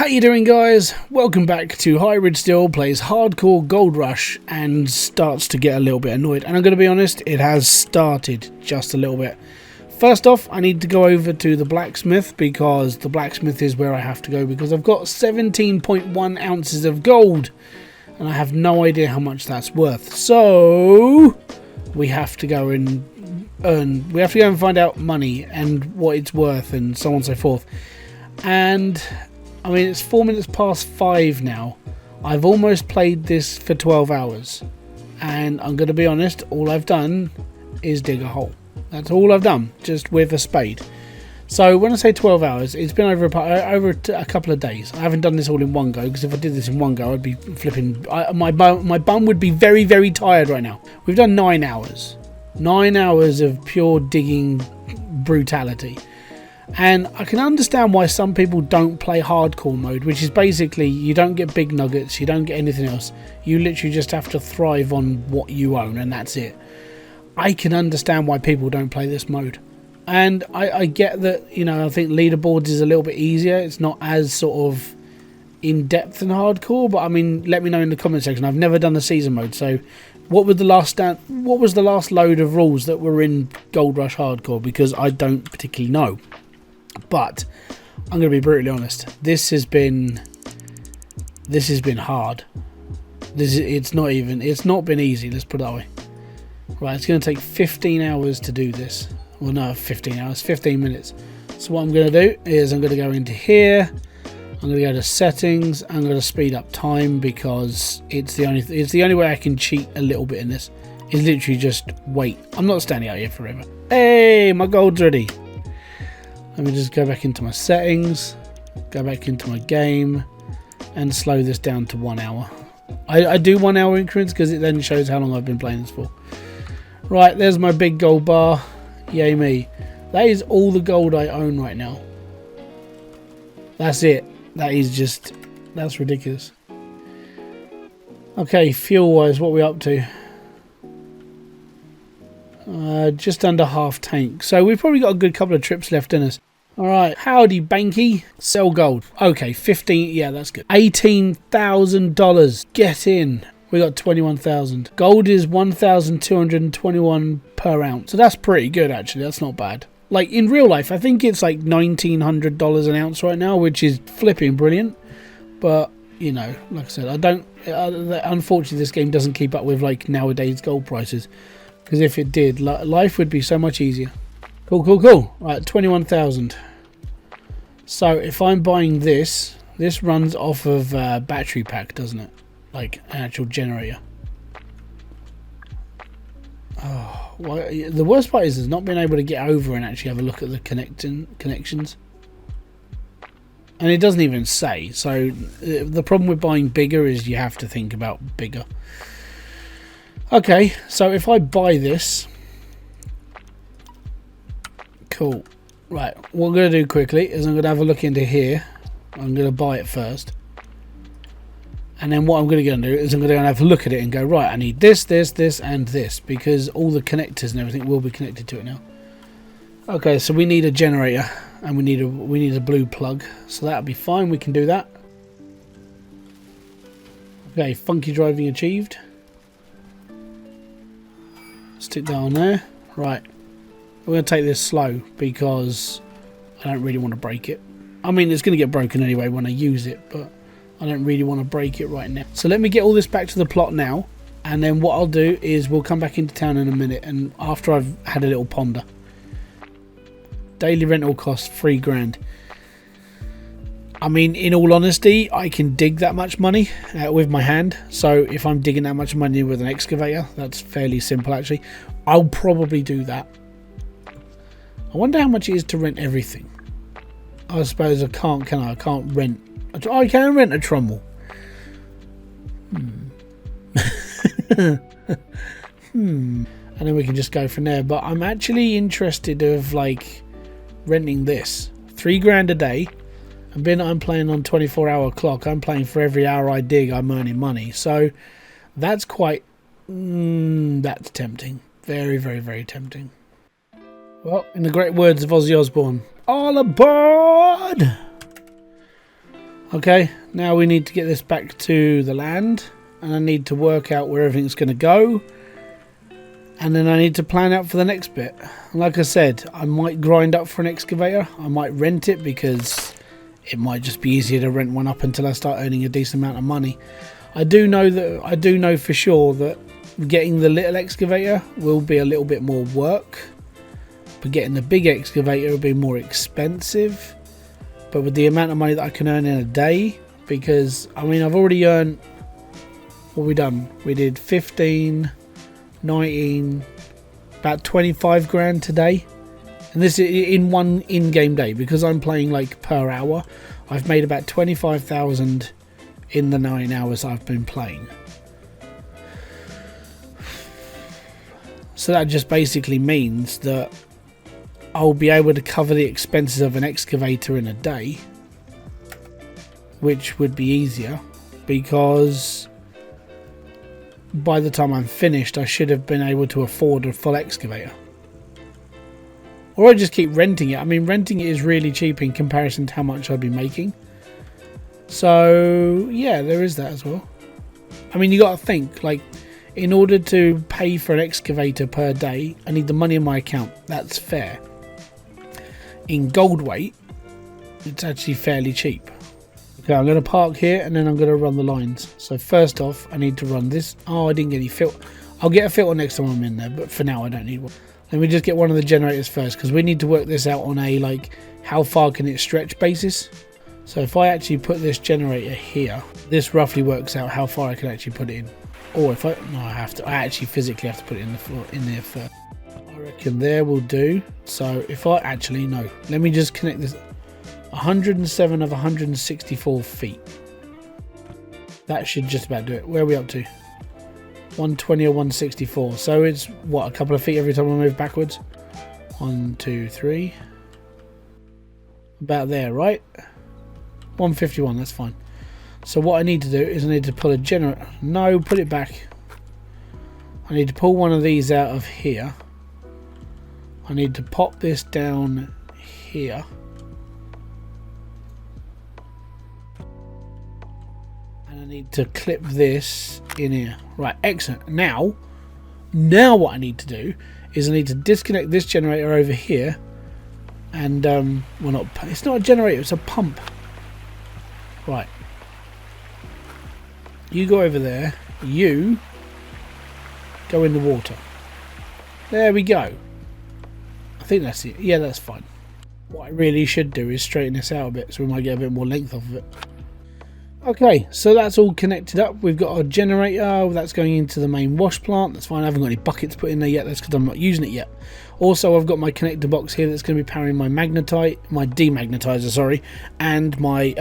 How you doing, guys? Welcome back to Hybridsteel plays Hardcore Gold Rush and starts to get a little bit annoyed. And I'm going to be honest, it has started just a little bit. First off, I need to go over to the blacksmith because the blacksmith is where I have to go because I've got 17.1 ounces of gold and I have no idea how much that's worth. So we have to go and find out money and what it's worth and so on and so forth. And I mean, it's 4 minutes past 5 now. I've almost played this for 12 hours. And I'm going to be honest, all I've done is dig a hole. That's all I've done, just with a spade. So when I say 12 hours, it's been over a couple of days. I haven't done this all in one go, because if I did this in one go, I'd be flipping... My bum would be very, very tired right now. We've done 9 hours. 9 hours of pure digging brutality. And I can understand why some people don't play hardcore mode, which is basically you don't get big nuggets, you don't get anything else. You literally just have to thrive on what you own and that's it. I can understand why people don't play this mode. And I get that, you know, I think leaderboards is a little bit easier. It's not as sort of in-depth and hardcore, but I mean, let me know in the comment section. I've never done the season mode, so what was the last load of rules that were in Gold Rush Hardcore? Because I don't particularly know. But I'm going to be brutally honest. This has been hard. It's not been easy. Let's put it that way. Right, it's going to take 15 hours to do this. Well, no, 15 hours, 15 minutes. So what I'm going to do is I'm going to go into here. I'm going to go to settings. I'm going to speed up time because it's the only way I can cheat a little bit in this. Is literally just wait. I'm not standing out here forever. Hey, my gold's ready. Let me just go back into my settings, go back into my game, and slow this down to 1 hour. I do 1 hour increments because it then shows how long I've been playing this for. Right, there's my big gold bar. Yay me. That is all the gold I own right now. That's it. That's ridiculous. Okay, fuel-wise, what are we up to? Just under half tank. So we've probably got a good couple of trips left in us. Alright, howdy Banky. Sell gold. Okay, 15, yeah, that's good. $18,000. Get in. We got 21,000. Gold is 1,221 per ounce. So that's pretty good actually, that's not bad. Like in real life, I think it's like $1,900 an ounce right now, which is flipping brilliant. But, you know, like I said, unfortunately this game doesn't keep up with like nowadays gold prices. Because if it did, life would be so much easier. Cool. Right, 21,000. So if I'm buying this runs off of battery pack, doesn't it? Like an actual generator. Oh, well, the worst part is not being able to get over and actually have a look at the connections. And it doesn't even say. So the problem with buying bigger is you have to think about bigger. Okay, so if I buy this, cool. Right, what I'm going to do quickly is I'm going to have a look into here. I'm going to buy it first. And then what I'm going to do is I'm going to go and have a look at it and go, right, I need this, and this, because all the connectors and everything will be connected to it now. Okay, so we need a generator, and we need a blue plug, so that'll be fine. We can do that. Okay, funky driving achieved. Stick that on there. Right, we're going to take this slow because I don't really want to break it. I mean, it's going to get broken anyway when I use it, but I don't really want to break it right now. So let me get all this back to the plot now, and then what I'll do is we'll come back into town in a minute, and after I've had a little ponder. Daily rental cost $3 grand. I mean, in all honesty, I can dig that much money with my hand. So if I'm digging that much money with an excavator, that's fairly simple actually. I'll probably do that. I wonder how much it is to rent everything. I suppose I can't, can I? I can't rent. I can rent a trommel. And then we can just go from there. But I'm actually interested of like renting this. $3 grand a day. And being that I'm playing on 24-hour clock, I'm playing for every hour I dig, I'm earning money. So that's quite, that's tempting. Very, very, very tempting. Well, in the great words of Ozzy Osbourne, all aboard! Okay, now we need to get this back to the land, and I need to work out where everything's going to go, and then I need to plan out for the next bit. Like I said, I might grind up for an excavator. I might rent it because it might just be easier to rent one up until I start earning a decent amount of money. I do know for sure that getting the little excavator will be a little bit more work, but getting the big excavator will be more expensive. But with the amount of money that I can earn in a day, because I mean I've already earned, what we done? We did 15, 19, about 25 grand today. And this is in one in-game day, because I'm playing like per hour. I've made about 25,000 in the 9 hours I've been playing. So that just basically means that I'll be able to cover the expenses of an excavator in a day, which would be easier, because by the time I'm finished I should have been able to afford a full excavator. Or I just keep renting it. I mean, renting it is really cheap in comparison to how much I'd be making. So yeah, there is that as well. I mean, you got to think, like, in order to pay for an excavator per day, I need the money in my account. That's fair. In gold weight, it's actually fairly cheap. Okay, I'm going to park here and then I'm going to run the lines. So first off, I need to run this. Oh, I didn't get any filter. I'll get a filter next time I'm in there, but for now I don't need one. Let me just get one of the generators first, because we need to work this out on a, like, how far can it stretch basis. So if I actually put this generator here, this roughly works out how far I can actually put it in. Or if I actually physically have to put it in the floor, in there first. I reckon there will do. So if I actually, no, let me just connect this. 107 of 164 feet. That should just about do it. Where are we up to? 120 or 164. So it's what, a couple of feet every time I move backwards. 1, 2, 3. About there, right? 151. That's fine. So what I need to do is I need to pull a generator. No, put it back. I need to pull one of these out of here. I need to pop this down here. And I need to clip this in here. Right, excellent. Now what I need to do is I need to disconnect this generator over here. And, well, it's not a generator, it's a pump. Right. You go over there. You go in the water. There we go. I think that's it. Yeah, that's fine. What I really should do is straighten this out a bit, so we might get a bit more length off of it. Okay, so that's all connected up. We've got a generator that's going into the main wash plant. That's fine. I haven't got any buckets put in there yet. That's because I'm not using it yet. Also, I've got my connector box here that's going to be powering my magnetite, my demagnetizer, sorry, and my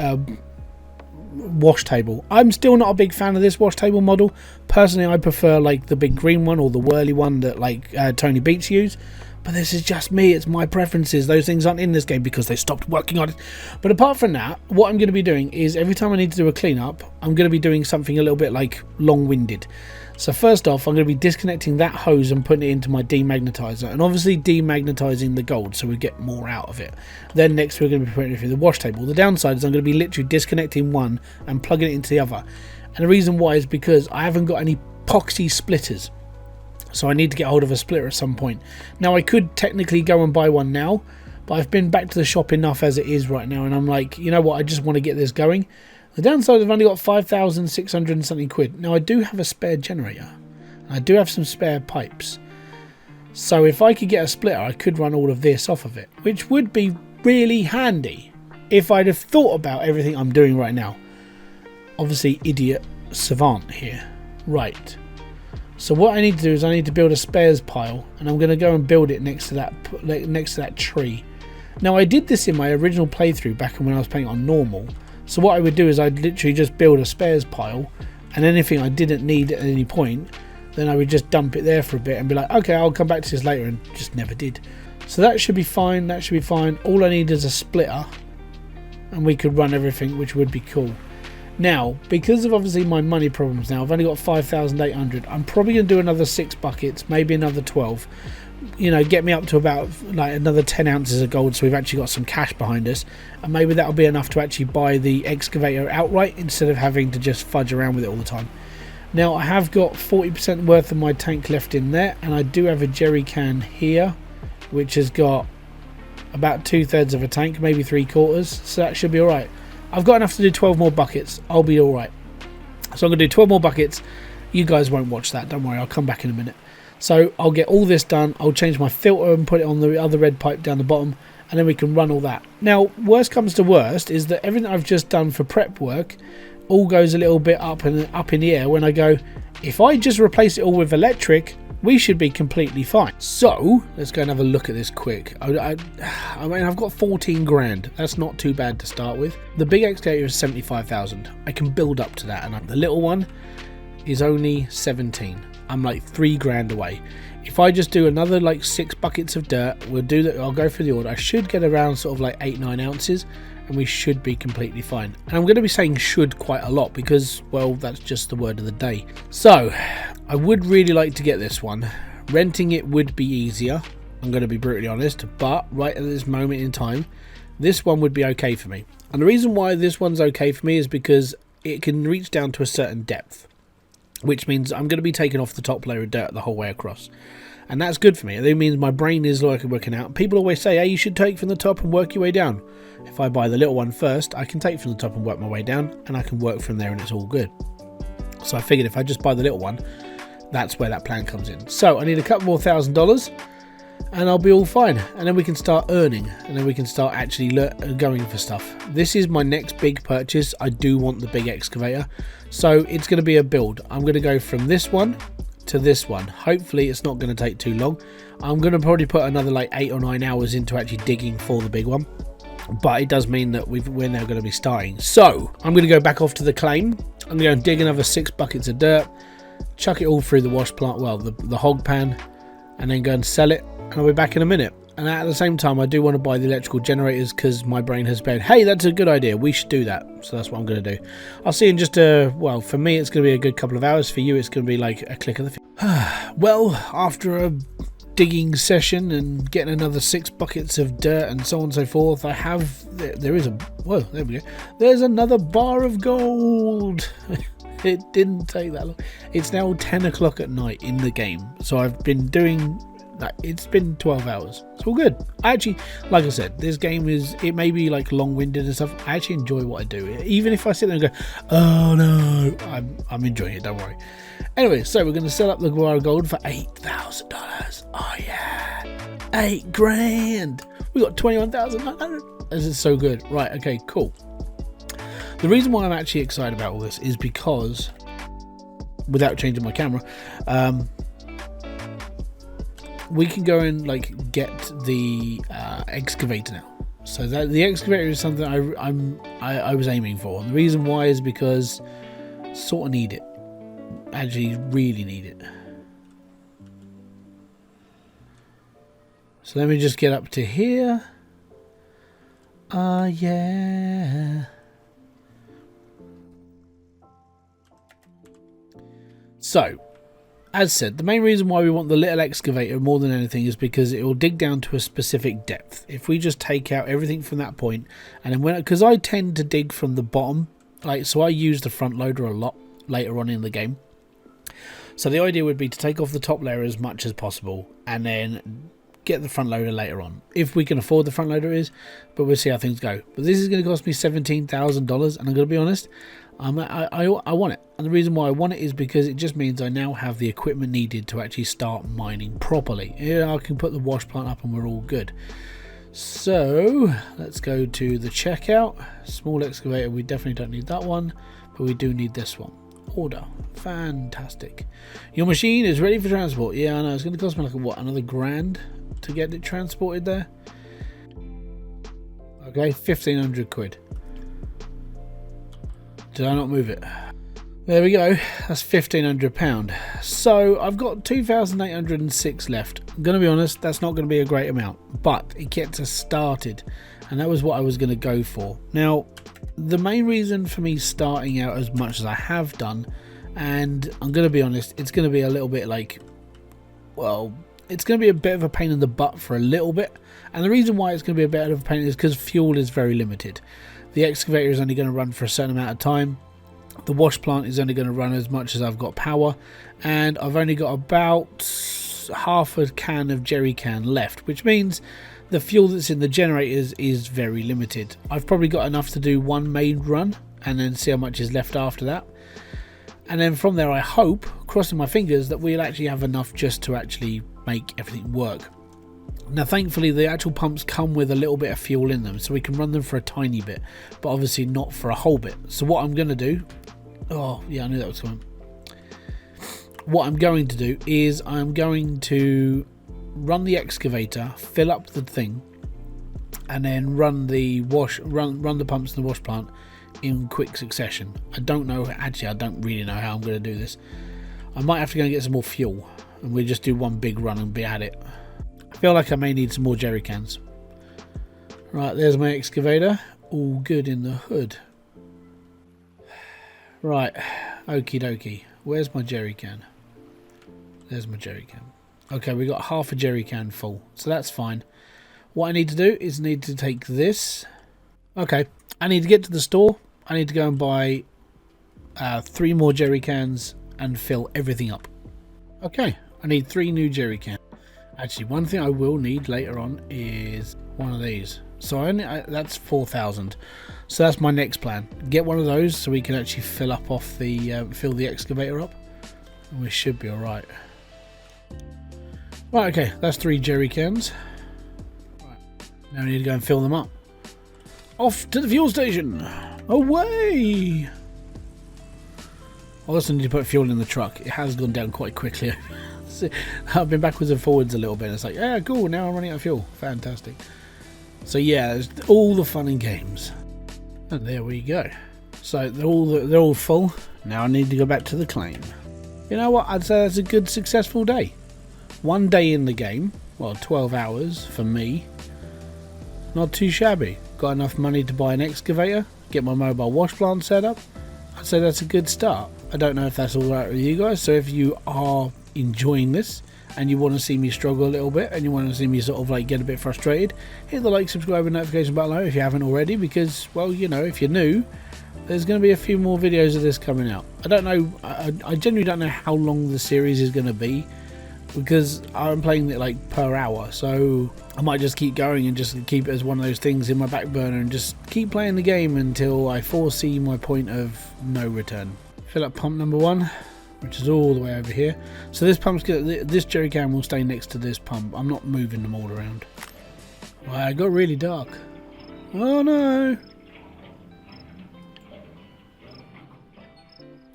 wash table. I'm still not a big fan of this wash table model. Personally, I prefer like the big green one or the whirly one that like Tony Beats use. But this is just me, it's my preferences. Those things aren't in this game because they stopped working on it. But apart from that, what I'm going to be doing is every time I need to do a cleanup, I'm going to be doing something a little bit like long-winded. So first off, I'm going to be disconnecting that hose and putting it into my demagnetizer, and obviously demagnetizing the gold so we get more out of it. Then next we're going to be putting it through the wash table. The downside is I'm going to be literally disconnecting one and plugging it into the other. And the reason why is because I haven't got any epoxy splitters. So I need to get hold of a splitter at some point. Now I could technically go and buy one now, but I've been back to the shop enough as it is right now, and I'm like, you know what, I just want to get this going. The downside is I've only got 5,600 and something quid. Now I do have a spare generator. I do have some spare pipes. So if I could get a splitter, I could run all of this off of it, which would be really handy if I'd have thought about everything I'm doing right now. Obviously, idiot savant here. Right. So what I need to do is I need to build a spares pile, and I'm going to go and build it next to that tree. Now I did this in my original playthrough back when I was playing on normal. So what I would do is I'd literally just build a spares pile, and anything I didn't need at any point, then I would just dump it there for a bit and be like, okay, I'll come back to this later, and just never did. So that should be fine. That should be fine. All I need is a splitter, and we could run everything, which would be cool. Now, because of obviously my money problems now, I've only got 5,800. I'm probably going to do another 6 buckets, maybe another 12. you know, get me up to about like another 10 ounces of gold, so we've actually got some cash behind us, and maybe that'll be enough to actually buy the excavator outright instead of having to just fudge around with it all the time. Now I have got 40% worth of my tank left in there, and I do have a jerry can here which has got about 2/3 of a tank, maybe 3/4, so that should be alright. I've got enough to do 12 more buckets. I'll be alright. So I'm going to do 12 more buckets. You guys won't watch that, don't worry, I'll come back in a minute. So I'll get all this done, I'll change my filter and put it on the other red pipe down the bottom, and then we can run all that. Now, worst comes to worst is that everything I've just done for prep work all goes a little bit up in the air when I go, if I just replace it all with electric, we should be completely fine. So let's go and have a look at this quick. I mean, I've got 14 grand. That's not too bad to start with. The big excavator is 75,000. I can build up to that, and the little one is only 17. I'm like 3 grand away. If I just do another like 6 buckets of dirt, we'll do that. I'll go through the order. I should get around sort of like 8-9 ounces, and we should be completely fine. And I'm going to be saying should quite a lot because, well, that's just the word of the day. So I would really like to get this one. Renting it would be easier, I'm going to be brutally honest, but right at this moment in time, this one would be okay for me. And the reason why this one's okay for me is because it can reach down to a certain depth, which means I'm going to be taking off the top layer of dirt the whole way across. And that's good for me. It means my brain is like working out. People always say, hey, you should take from the top and work your way down. If I buy the little one first, I can take from the top and work my way down, and I can work from there and it's all good. So I figured if I just buy the little one, that's where that plan comes in. So I need a couple more $1,000 and I'll be all fine. And then we can start earning, and then we can start actually going for stuff. This is my next big purchase. I do want the big excavator. So it's going to be a build. I'm going to go from this one to this one. Hopefully it's not going to take too long. I'm going to probably put another like 8 or 9 hours into actually digging for the big one. But it does mean that we're now going to be starting. So I'm going to go back off to the claim. I'm going to go and dig another 6 buckets of dirt, chuck it all through the wash plant, well, the hog pan, and then go and sell it, and I'll be back in a minute. And at the same time, I do want to buy the electrical generators because my brain has said, hey, that's a good idea, we should do that. So that's what I'm going to do. I'll see you in just well, for me it's going to be a good couple of hours. For you it's going to be like a click of the finger. Well, after a digging session and getting another 6 buckets of dirt and so on and so forth, I have, there is a, whoa, there we go, there's another bar of gold. It didn't take that long. It's now 10 o'clock at night in the game, so I've been doing that. It's been 12 hours. It's all good. I actually, like I said, this game is, it may be like long-winded and stuff. I actually enjoy what I do. Even if I sit there and go, oh no, I'm enjoying it, don't worry. Anyway, so we're going to sell up the bar of gold for $8,000. Oh yeah, 8 grand. We got 21,900. This is so good. Right, okay, cool. The reason why I'm actually excited about all this is because, without changing my camera, we can go and like get the excavator now. So that the excavator is something I was aiming for. And the reason why is because sort of need it. Actually really need it. So let me just get up to here. Yeah. So, as said, the main reason why we want the little excavator more than anything is because it will dig down to a specific depth. If we just take out everything from that point, and then because I tend to dig from the bottom, like, so I use the front loader a lot later on in the game. So the idea would be to take off the top layer as much as possible and then get the front loader later on, if we can afford the front loader is, but we'll see how things go. But this is going to cost me $17,000, and I'm going to be honest, I want it. And the reason why I want it is because it just means I now have the equipment needed to actually start mining properly. Yeah, I can put the wash plant up and we're all good. So let's go to the checkout. Small excavator, we definitely don't need that one, but we do need this one. Order. Fantastic. Your machine is ready for transport. Yeah, I know, it's going to cost me like what, another grand to get it transported there. Okay, 1,500 quid. Did I not move it? There we go. That's £1,500. So I've got 2,806 left. I'm going to be honest, that's not going to be a great amount, but it gets us started, and that was what I was going to go for. Now, the main reason for me starting out as much as I have done, and I'm going to be honest, it's going to be a little bit like, well, it's going to be a bit of a pain in the butt for a little bit. And the reason why it's going to be a bit of a pain is because fuel is very limited. The excavator is only going to run for a certain amount of time. The wash plant is only going to run as much as I've got power. And I've only got about half a can of jerry can left, which means the fuel that's in the generators is very limited. I've probably got enough to do one main run and then see how much is left after that. And then from there, I hope, crossing my fingers, that we'll actually have enough just to actually make everything work. Now, thankfully, the actual pumps come with a little bit of fuel in them, so we can run them for a tiny bit, but obviously not for a whole bit. So what I'm going to do... Oh, yeah, I knew that was coming. What I'm going to do is I'm going to run the excavator, fill up the thing, and then run the pumps in the wash plant in quick succession. I don't know, actually I don't really know how I'm going to do this. I might have to go and get some more fuel, and we'll just do one big run and be at it. I feel like I may need some more jerry cans. Right, there's my excavator, all good in the hood. Right, okie dokie, where's my jerry can? There's my jerry can. Okay, we got half a jerry can full, so that's fine. What I need to do is need to take this. Okay, I need to get to the store. I need to go and buy 3 more jerry cans and fill everything up. Okay, I need 3 new jerry cans. Actually, one thing I will need later on is one of these. So that's 4,000. So that's my next plan. Get one of those so we can actually fill the excavator up. And we should be all right. Right, okay, that's 3 jerry cans. Right, now we need to go and fill them up. Off to the fuel station! Away! I also need to put fuel in the truck. It has gone down quite quickly. I've been backwards and forwards a little bit. It's like, yeah, cool, now I'm running out of fuel. Fantastic. So yeah, there's all the fun and games. And there we go. So they're all full. Now I need to go back to the claim. You know what? I'd say that's a good, successful day. 1 day in the game. Well, 12 hours for me. Not too shabby. Got enough money to buy an excavator, get my mobile wash plant set up. I'd say that's a good start. I don't know if that's all right with you guys, so if you are enjoying this and you want to see me struggle a little bit and you want to see me sort of like get a bit frustrated, hit the like, subscribe and notification button below if you haven't already, because, well, you know, if you're new, there's going to be a few more videos of this coming out. I don't know, I genuinely don't know how long the series is going to be, because I'm playing it like per hour, so I might just keep going and just keep it as one of those things in my back burner and just keep playing the game until I foresee my point of no return. Fill up pump number 1, which is all the way over here. So this jerry can will stay next to this pump. I'm not moving them all around. Wow, it got really dark. Oh no!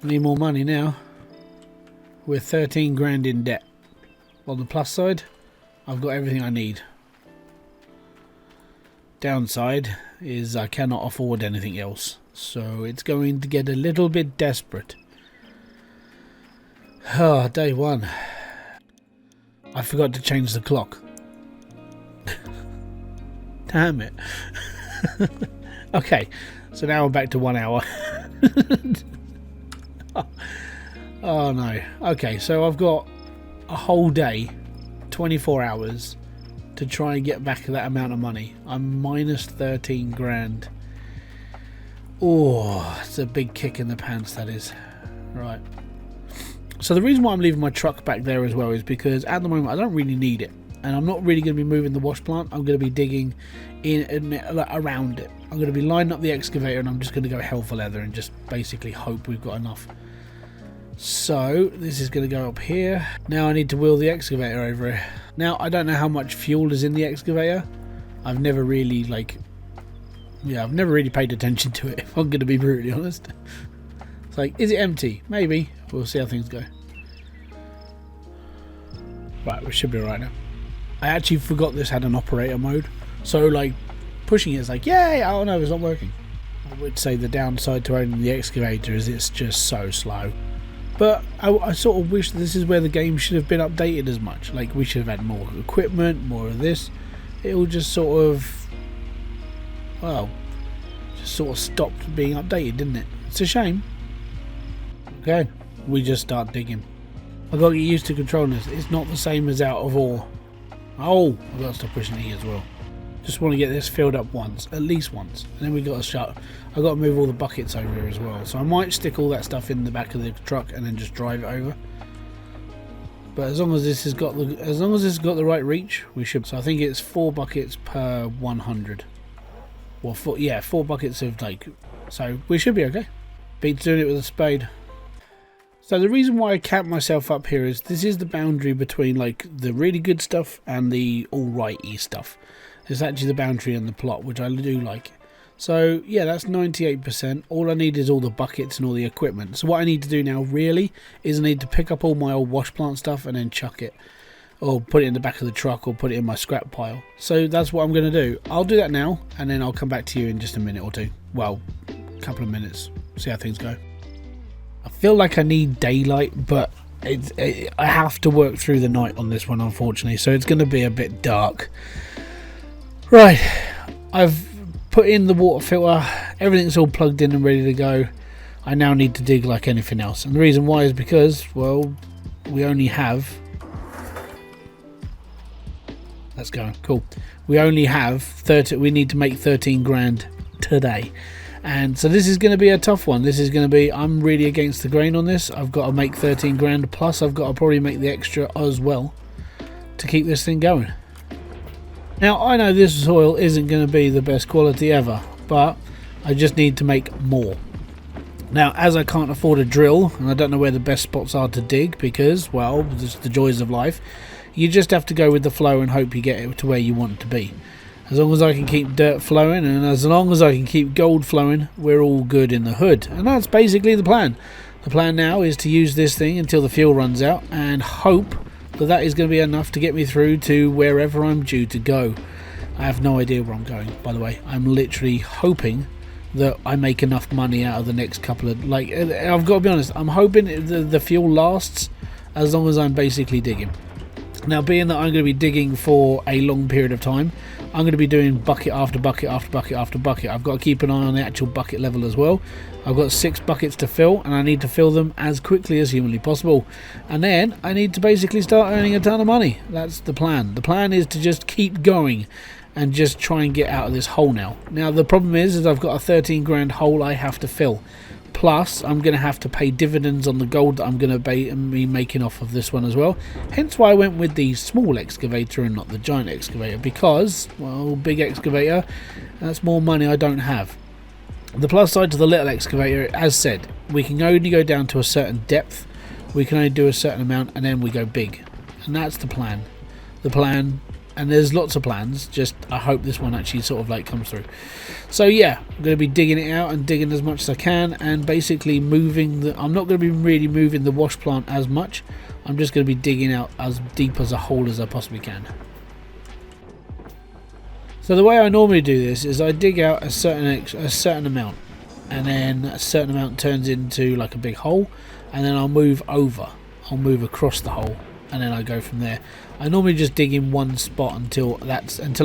I need more money now. We're 13 grand in debt. On the plus side, I've got everything I need. Downside is I cannot afford anything else, so it's going to get a little bit desperate. Oh, day 1. I forgot to change the clock. Damn it. Okay, so now I'm back to 1 hour. Oh no. Okay, so I've got a whole day, 24 hours, to try and get back that amount of money. I'm minus 13 grand. Oh, it's a big kick in the pants, that is. Right. So the reason why I'm leaving my truck back there as well is because at the moment I don't really need it. And I'm not really going to be moving the wash plant. I'm going to be digging around it. I'm going to be lining up the excavator and I'm just going to go hell for leather and just basically hope we've got enough. So this is going to go up here. Now I need to wheel the excavator over here. Now I don't know how much fuel is in the excavator. I've never really I've never really paid attention to it, if I'm going to be brutally honest. It's like, is it empty? Maybe. We'll see how things go. Right, we should be right now. I actually forgot this had an operator mode. So like pushing it is like, yay! Oh no, it's not working. I would say the downside to owning the excavator is it's just so slow. But I sort of wish this is where the game should have been updated as much. Like, we should have had more equipment, more of this. It all just sort of, well, just sort of stopped being updated, didn't it? It's a shame. Okay, we just start digging. I've got to get used to controlling this. It's not the same as out of ore. Oh, I've got to stop pushing E as well. Just want to get this filled up once, at least once, and then we got to shut. I've got to move all the buckets over here as well, so I might stick all that stuff in the back of the truck and then just drive it over. But as long as this has got the right reach, we should. So I think it's 4 buckets per 100. Well, 4 buckets of like. So we should be okay. Beats doing it with a spade. So the reason why I camp myself up here is this is the boundary between like the really good stuff and the alrighty stuff. It's actually the boundary and the plot, which I do like. So yeah, that's 98%. All I need is all the buckets and all the equipment. So what I need to do now really is I need to pick up all my old wash plant stuff and then chuck it. Or put it in the back of the truck or put it in my scrap pile. So that's what I'm going to do. I'll do that now and then I'll come back to you in just a minute or two. Well, a couple of minutes. See how things go. I feel like I need daylight, but I have to work through the night on this one, unfortunately. So it's going to be a bit dark. Right, I've put in the water filter, everything's all plugged in and ready to go. I now need to dig like anything else, and the reason why is because, well, we only have, let's go, cool, we only have 30, we need to make 13 grand today, and so this is going to be a tough one. This is going to be, I'm really against the grain on this. I've got to make 13 grand plus I've got to probably make the extra as well to keep this thing going. Now, I know this soil isn't going to be the best quality ever, but I just need to make more. Now, as I can't afford a drill, and I don't know where the best spots are to dig because, well, just the joys of life, you just have to go with the flow and hope you get it to where you want it to be. As long as I can keep dirt flowing, and as long as I can keep gold flowing, we're all good in the hood. And that's basically the plan. The plan now is to use this thing until the fuel runs out and hope that is going to be enough to get me through to wherever I'm due to go. I have no idea where I'm going, by the way. I'm literally hoping that I make enough money out of the next couple of, like, I've got to be honest, I'm hoping the fuel lasts as long as I'm basically digging. Now, being that I'm going to be digging for a long period of time, I'm going to be doing bucket after bucket after bucket after bucket. I've got to keep an eye on the actual bucket level as well. I've got 6 buckets to fill, and I need to fill them as quickly as humanly possible. And then I need to basically start earning a ton of money. That's the plan. The plan is to just keep going and just try and get out of this hole now. Now, the problem is I've got a 13 grand hole I have to fill. Plus, I'm going to have to pay dividends on the gold that I'm going to be making off of this one as well. Hence why I went with the small excavator and not the giant excavator. Because, well, big excavator, that's more money I don't have. The plus side to the little excavator, as said, we can only go down to a certain depth. We can only do a certain amount and then we go big. And that's the plan. The plan, and there's lots of plans, just I hope this one actually sort of like comes through. So yeah, I'm going to be digging it out and digging as much as I can and basically moving the, I'm not going to be really moving the wash plant as much. I'm just going to be digging out as deep as a hole as I possibly can. So the way I normally do this is I dig out a certain amount, and then a certain amount turns into like a big hole, and then I'll move over. I'll move across the hole, and then I go from there. I normally just dig in one spot until I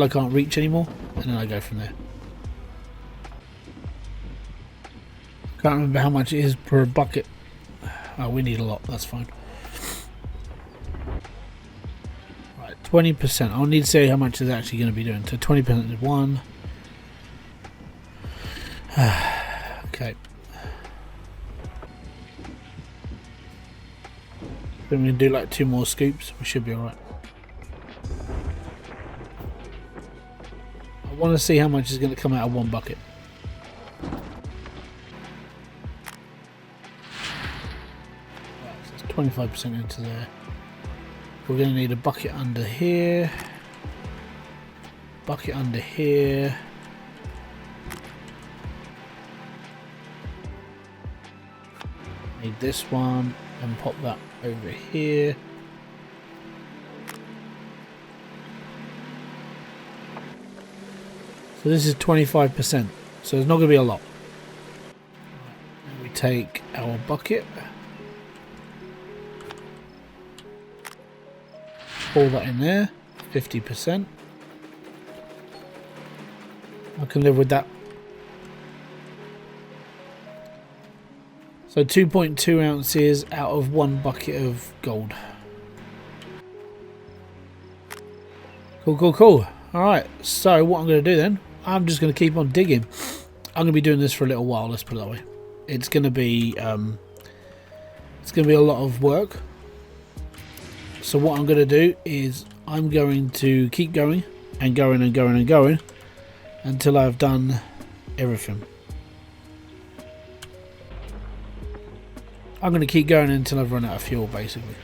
can't reach anymore, and then I go from there. Can't remember how much it is per bucket. Oh, we need a lot. That's fine. 20%. I'll need to see how much it's actually going to be doing. So 20% is 1. Okay. Then we can do like 2 more scoops. We should be alright. I want to see how much is going to come out of 1 bucket. Right, so it's 25% into there. We're going to need a bucket under here, bucket under here, need this one and pop that over here. So this is 25%, so there's not going to be a lot. We take our bucket, pour that in there, 50%. I can live with that. So 2.2 ounces out of 1 bucket of gold. Cool, cool, cool. Alright, so what I'm going to do then, I'm just going to keep on digging. I'm going to be doing this for a little while, let's put it that way. It's going to be a lot of work. So what I'm going to do is I'm going to keep going and going and going and going until I've done everything. I'm going to keep going until I've run out of fuel, basically,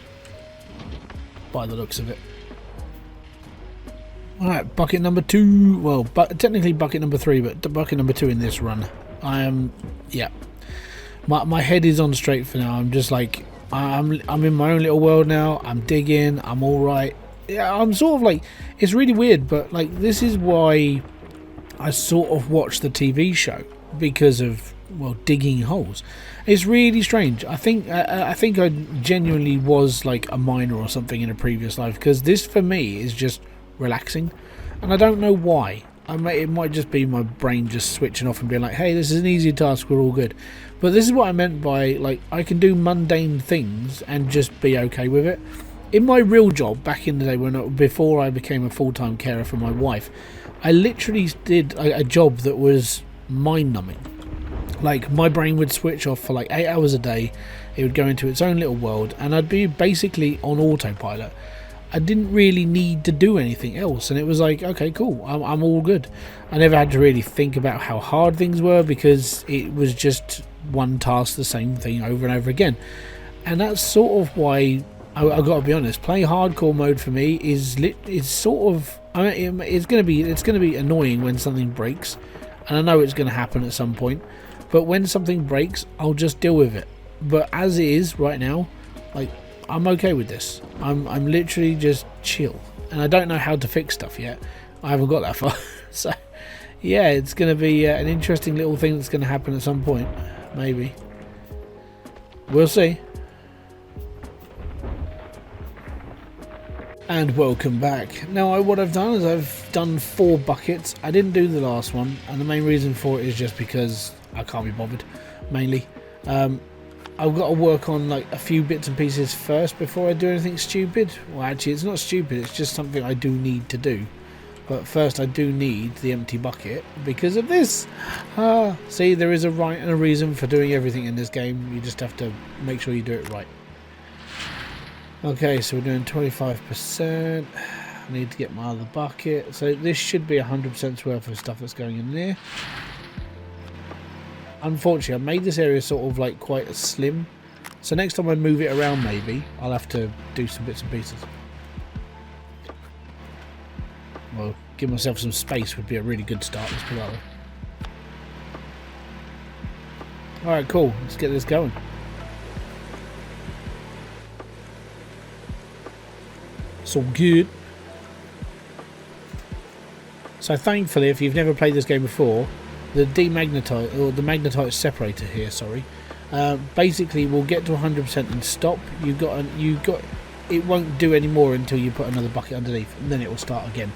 by the looks of it. Alright, bucket number 2. Well, technically bucket number 3, but bucket number 2 in this run. I am, yeah. My head is on straight for now. I'm just like, I'm in my own little world now. I'm digging. I'm all right. Yeah, I'm sort of like, it's really weird, but like this is why I sort of watch the TV show, because of, well, digging holes. It's really strange. I think I genuinely was like a miner or something in a previous life, because this for me is just relaxing, and I don't know why. It might just be my brain just switching off and being like, hey, this is an easy task, we're all good. But this is what I meant by, like, I can do mundane things and just be okay with it. In my real job back in the day, before I became a full-time carer for my wife, I literally did a job that was mind-numbing. Like, my brain would switch off for like 8 hours a day. It would go into its own little world, and I'd be basically on autopilot. I didn't really need to do anything else, and it was like, okay, cool, I'm all good. I never had to really think about how hard things were, because it was just one task, the same thing over and over again. And that's sort of why I've got to be honest, playing hardcore mode for me is sort of, I mean, it's going to be annoying when something breaks, and I know it's going to happen at some point. But when something breaks, I'll just deal with it. But as it is right now, like, I'm okay with this. I'm literally just chill, and I don't know how to fix stuff yet. I haven't got that far. So yeah, it's going to be an interesting little thing that's going to happen at some point. Maybe. We'll see. And welcome back. Now what I've done is I've done 4 buckets. I didn't do the last one, and the main reason for it is just because I can't be bothered, mainly. I've got to work on like a few bits and pieces first before I do anything stupid. Well, actually, it's not stupid, it's just something I do need to do. But first I do need the empty bucket because of this. See, there is a right and a reason for doing everything in this game. You just have to make sure you do it right. Okay, so we're doing 25%. I need to get my other bucket. So this should be 100% worth of stuff that's going in there. Unfortunately, I made this area sort of like quite slim. So next time I move it around, maybe I'll have to do some bits and pieces. Well, give myself some space would be a really good start. Let's put it that way. Alright, cool. Let's get this going. It's all good. So thankfully, if you've never played this game before, the demagnetite, or the magnetite separator here, sorry, basically will get to 100% and stop. It won't do any more until you put another bucket underneath, and then it will start again.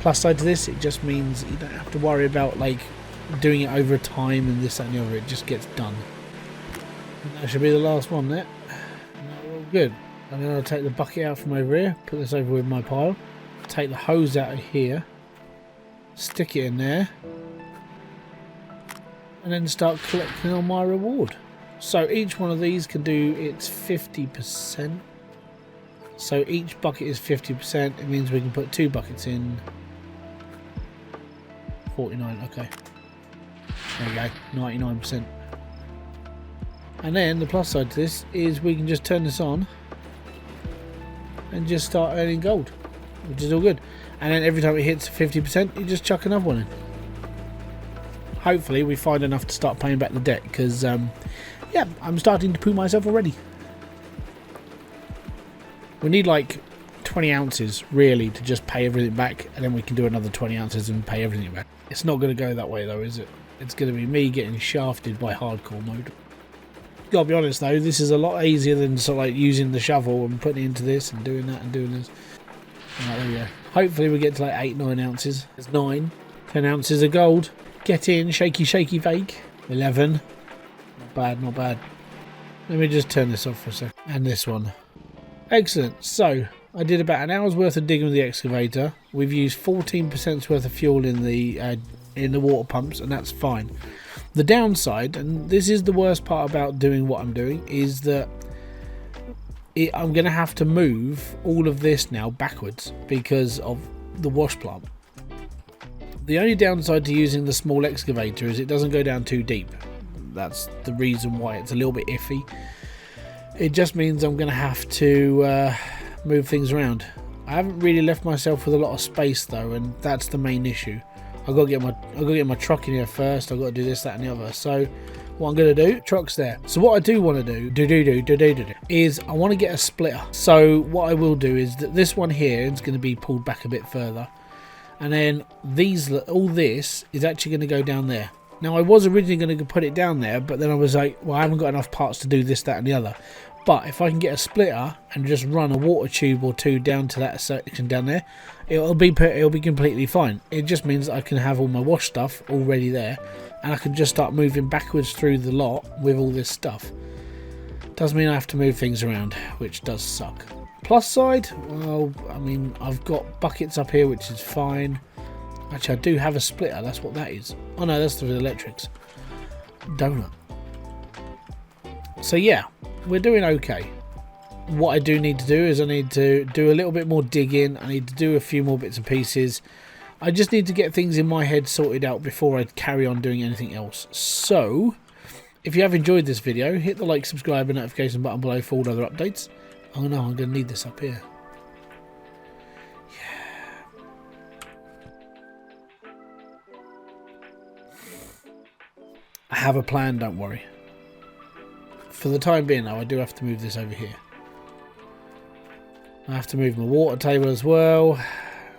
Plus side to this, it just means you don't have to worry about like doing it over time and this, that and the other. It just gets done. And that should be the last one there. We're all good. I'm going to take the bucket out from over here, put this over with my pile, take the hose out of here, stick it in there, and then start collecting on my reward. So each one of these can do its 50%. So each bucket is 50%. It means we can put 2 buckets in. 49, okay. There you go, 99%. And then the plus side to this is we can just turn this on and just start earning gold, which is all good. And then every time it hits 50%, you just chuck another one in. Hopefully we find enough to start paying back the debt, because yeah, I'm starting to poo myself already. We need like 20 ounces really to just pay everything back, and then we can do another 20 ounces and pay everything back. It's not going to go that way though, is it? It's going to be me getting shafted by hardcore mode. Gotta be honest though, this is a lot easier than sort of like using the shovel and putting it into this and doing that and doing this. Right, there we go. Hopefully we get to like 8-9 ounces. There's 9. 10 ounces of gold. Get in, shaky shaky fake. 11. Not bad, not bad. Let me just turn this off for a second. And this one. Excellent. So I did about an hour's worth of digging with the excavator. We've used 14% worth of fuel in the water pumps, and that's fine. The downside, and this is the worst part about doing what I'm doing, is that I'm going to have to move all of this now backwards because of the wash plant. The only downside to using the small excavator is it doesn't go down too deep. That's the reason why it's a little bit iffy. It just means I'm going to have to move things around. I haven't really left myself with a lot of space though, and that's the main issue. I've got to get my truck in here first. I've got to do this, that and the other. So what I'm going to do, truck's there. So what I do want to do is I want to get a splitter. So what I will do is that this one here is going to be pulled back a bit further. And then all this is actually going to go down there. Now I was originally going to put it down there, but then I was like, well, I haven't got enough parts to do this, that and the other. But if I can get a splitter and just run a water tube or two down to that section down there, it'll be completely fine. It just means I can have all my wash stuff already there, and I can just start moving backwards through the lot with all this stuff. Does mean I have to move things around, which does suck. Plus side, well, I mean, I've got buckets up here, which is fine. Actually, I do have a splitter. That's what that is. Oh no, that's the electrics. Donut. So yeah, we're doing okay. What I do need to do is I need to do a little bit more digging. I need to do a few more bits and pieces. I just need to get things in my head sorted out before I carry on doing anything else. So, if you have enjoyed this video, hit the like, subscribe and notification button below for all other updates. Oh no, I'm going to need this up here. I have a plan, don't worry. For the time being though, I do have to move this over here. I have to move my water table as well.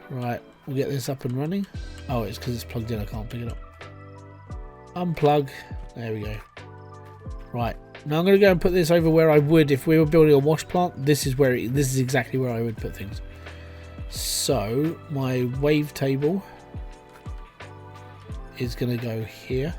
Right, we'll get this up and running. Oh, it's because it's plugged in, I can't pick it up. Unplug. There we go. Right, now I'm going to go and put this over where I would if we were building a wash plant. This is exactly where I would put things. So, my wave table is going to go here.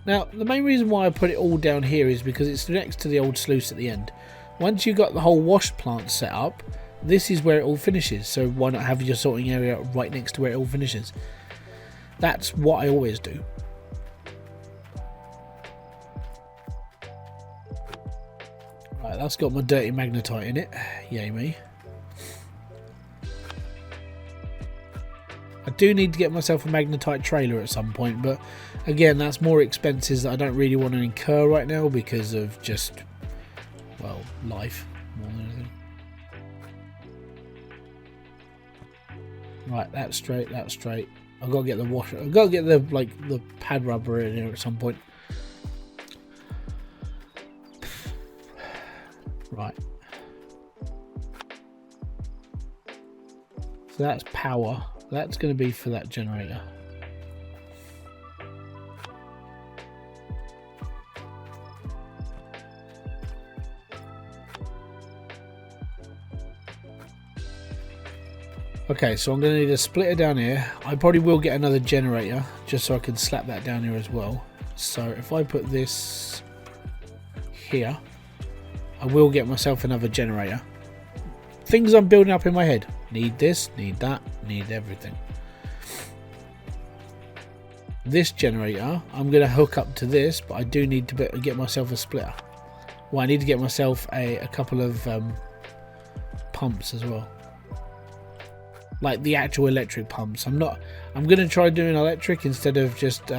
Now, the main reason why I put it all down here is because it's next to the old sluice at the end. Once you've got the whole wash plant set up, this is where it all finishes. So why not have your sorting area right next to where it all finishes? That's what I always do. Right, that's got my dirty magnetite in it. Yay me. I do need to get myself a magnetite trailer at some point, but again, that's more expenses that I don't really want to incur right now because of just, well, life more than anything. Right, that's straight, that's straight. I've got to get the washer. I've got to get the pad rubber in here at some point. Right. So that's power. That's going to be for that generator. Okay, so I'm going to need a splitter down here. I probably will get another generator just so I can slap that down here as well. So if I put this here, I will get myself another generator. Things I'm building up in my head. Need this, need that, need everything. This generator, I'm going to hook up to this, but I do need to get myself a splitter. Well, I need to get myself a couple of pumps as well. Like the actual electric pumps. I'm going to try doing electric instead of just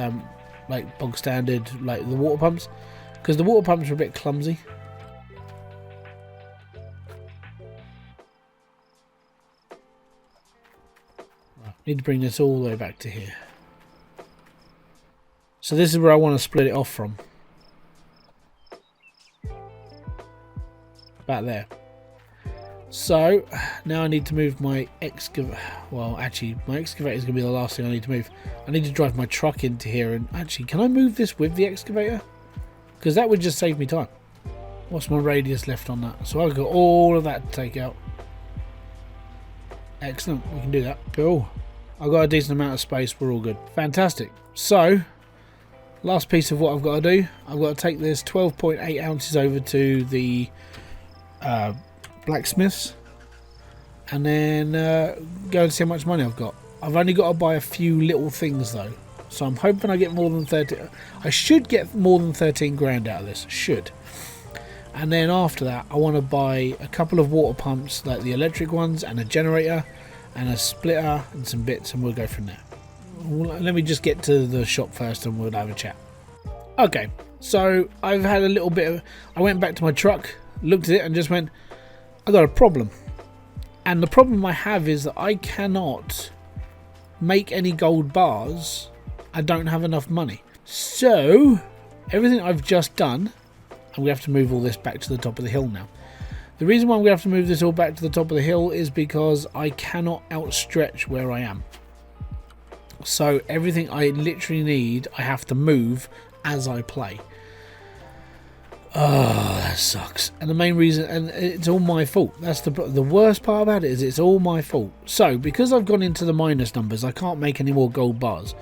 like bog standard, like the water pumps. Because the water pumps are a bit clumsy. Need to bring this all the way back to here. So this is where I want to split it off from. About there. So now I need to move my excavator. Well, actually, my excavator is going to be the last thing I need to move. I need to drive my truck into here. And actually, can I move this with the excavator? Because that would just save me time. What's my radius left on that? So I've got all of that to take out. Excellent, we can do that. Cool. I've got a decent amount of space, we're all good. Fantastic. So, last piece of what I've got to do, I've got to take this 12.8 ounces over to the blacksmiths, and then go and see how much money I've got. I've only got to buy a few little things though, so I'm hoping I get more than 13. I should get more than 13 grand out of this. Should. And then after that, I want to buy a couple of water pumps, like the electric ones, and a generator, and a splitter, and some bits, and we'll go from there. Let me just get to the shop first, and we'll have a chat. Okay, so I've had a little bit of... I went back to my truck, looked at it, and just went, I got a problem. And the problem I have is that I cannot make any gold bars. I don't have enough money. So, everything I've just done... I'm going to have to move all this back to the top of the hill now. The reason why I'm going to have to move this all back to the top of the hill is because I cannot outstretch where I am. So everything I literally need, I have to move as I play. Oh, that sucks. And the main reason, and it's all my fault. That's the worst part about it, is it's all my fault. So because I've gone into the minus numbers, I can't make any more gold bars.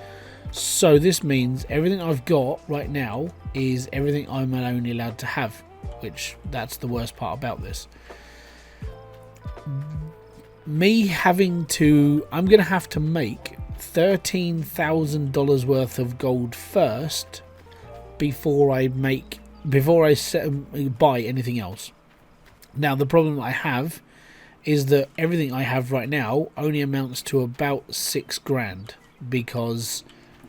So this means everything I've got right now is everything I'm only allowed to have, which that's the worst part about this. Me having to, I'm going to have to make $13,000 worth of gold first before I buy anything else. Now the problem I have is that everything I have right now only amounts to about 6 grand because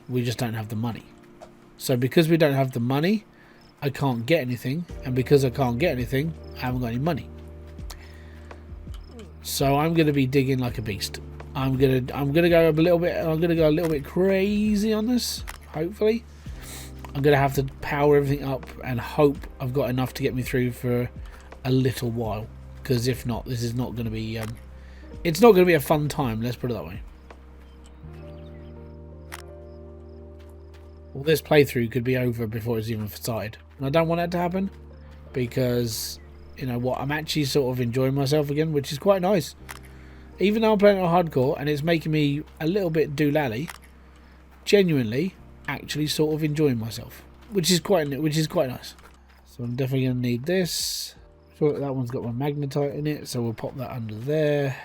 we just don't have the money. So because we don't have the money, I can't get anything, and because I can't get anything, I haven't got any money. So I'm going to be digging like a beast. I'm gonna go a little bit crazy on this. Hopefully, I'm gonna have to power everything up and hope I've got enough to get me through for a little while. Because if not, this is not going to be. It's not going to be a fun time. Let's put it that way. Well, this playthrough could be over before it's even started, and I don't want that to happen because, you know what, I'm actually sort of enjoying myself again, which is quite nice. Even though I'm playing on hardcore and it's making me a little bit doolally, genuinely, actually sort of enjoying myself, which is quite nice. So I'm definitely going to need this. Sure, that one's got my magnetite in it, so we'll pop that under there.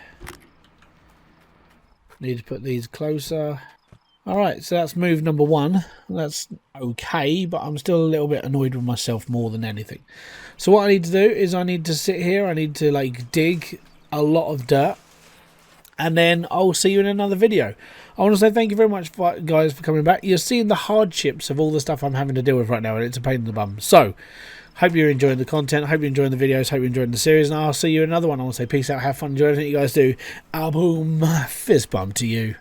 Need to put these closer. Alright, so that's move number 1. That's okay, but I'm still a little bit annoyed with myself more than anything. So what I need to do is I need to sit here, I need to like dig a lot of dirt, and then I'll see you in another video. I want to say thank you very much, guys, for coming back. You're seeing the hardships of all the stuff I'm having to deal with right now, and it's a pain in the bum. So, hope you're enjoying the content, hope you're enjoying the videos, hope you're enjoying the series, and I'll see you in another one. I want to say peace out, have fun, enjoy everything you guys do. Boom, fist bump to you.